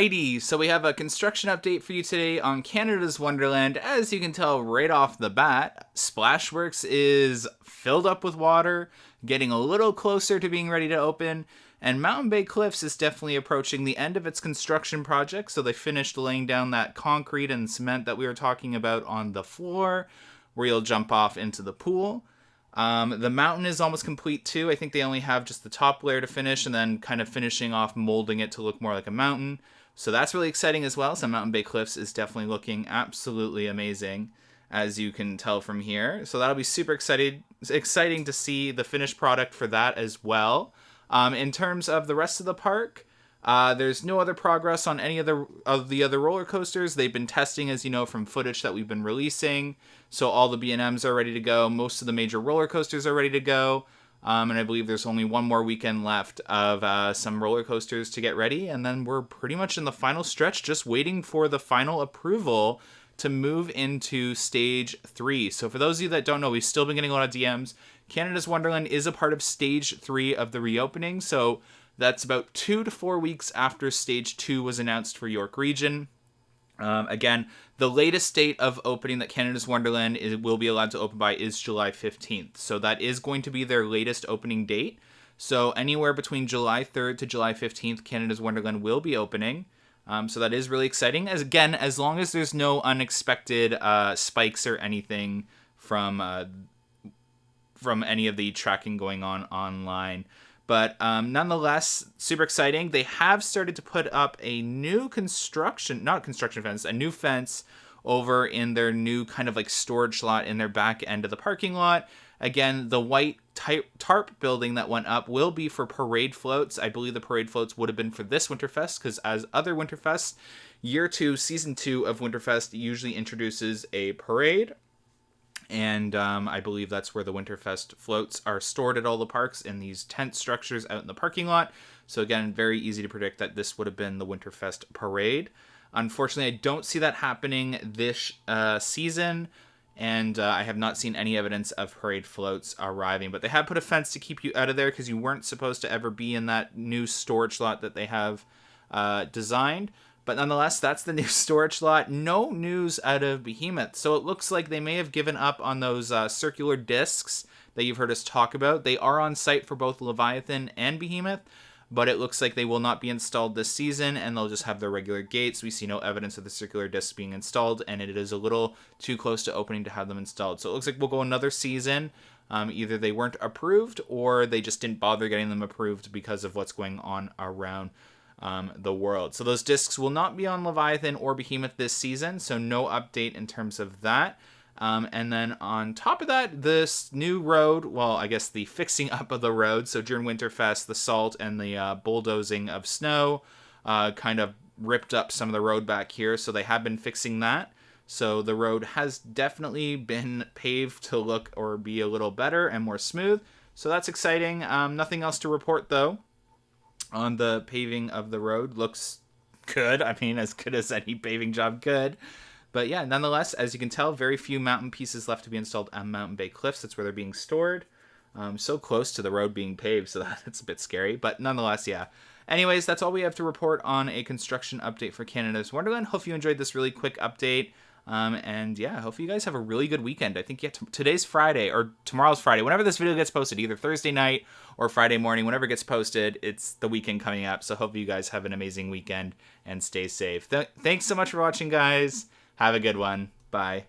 Alrighty, so we have a construction update for you today on Canada's Wonderland. As you can tell right off the bat, Splashworks is filled up with water, getting a little closer to being ready to open, and Mountain Bay Cliffs is definitely approaching the end of its construction project, so they finished laying down that concrete and cement that we were talking about on the floor, where you'll jump off into the pool. The mountain is almost complete too. I think they only have just the top layer to finish and then kind of finishing off molding it to look more like a mountain. So that's really exciting as well. So Mountain Bay Cliffs is definitely looking absolutely amazing, as you can tell from here. So that'll be super exciting to see the finished product for that as well. In terms of the rest of the park, there's no other progress on any of the other roller coasters. They've been testing, as you know, from footage that we've been releasing. So all the B&Ms are ready to go. Most of the major roller coasters are ready to go. And I believe there's only one more weekend left of some roller coasters to get ready. And then we're pretty much in the final stretch, just waiting for the final approval to move into Stage 3. So for those of you that don't know, we've still been getting a lot of DMs. Canada's Wonderland is a part of Stage 3 of the reopening. So that's about 2 to 4 weeks after Stage 2 was announced for York Region. Again, the latest date of opening that Canada's Wonderland will be allowed to open by is July 15th. So that is going to be their latest opening date. So anywhere between July 3rd to July 15th, Canada's Wonderland will be opening. So that is really exciting. As long as there's no unexpected spikes or anything from any of the tracking going on online. But nonetheless, super exciting. They have started to put up a new a new fence over in their new kind of like storage lot in their back end of the parking lot. Again, the white tarp building that went up will be for parade floats. I believe the parade floats would have been for this Winterfest, because as other Winterfests, Season 2 of Winterfest usually introduces a parade. And I believe that's where the Winterfest floats are stored at all the parks, in these tent structures out in the parking lot. So again, very easy to predict that this would have been the Winterfest parade. Unfortunately, I don't see that happening this season, and I have not seen any evidence of parade floats arriving. But they have put a fence to keep you out of there, because you weren't supposed to ever be in that new storage lot that they have designed. But nonetheless, that's the new storage lot. No news out of Behemoth. So it looks like they may have given up on those circular discs that you've heard us talk about. They are on site for both Leviathan and Behemoth, but it looks like they will not be installed this season, and they'll just have their regular gates. We see no evidence of the circular discs being installed, and it is a little too close to opening to have them installed. So it looks like we'll go another season. Either they weren't approved, or they just didn't bother getting them approved because of what's going on around the world. So those discs will not be on Leviathan or Behemoth this season, so no update in terms of that. And then on top of that, this new road, well, I guess the fixing up of the road. So during Winterfest, the salt and the bulldozing of snow kind of ripped up some of the road back here. So they have been fixing that. So the road has definitely been paved to look or be a little better and more smooth. So that's exciting. Nothing else to report though on the paving of the road. Looks good. I mean, as good as any paving job could. But yeah, nonetheless, as you can tell, very few mountain pieces left to be installed on Mountain Bay Cliffs. That's where they're being stored. So close to the road being paved, so that's a bit scary. But nonetheless, yeah. Anyways, that's all we have to report on a construction update for Canada's Wonderland. Hope you enjoyed this really quick update. And yeah, hopefully you guys have a really good weekend. I think today's Friday, or tomorrow's Friday, whenever this video gets posted, either Thursday night or Friday morning, whenever it gets posted, it's the weekend coming up. So hopefully you guys have an amazing weekend and stay safe. Thanks so much for watching, guys. Have a good one. Bye.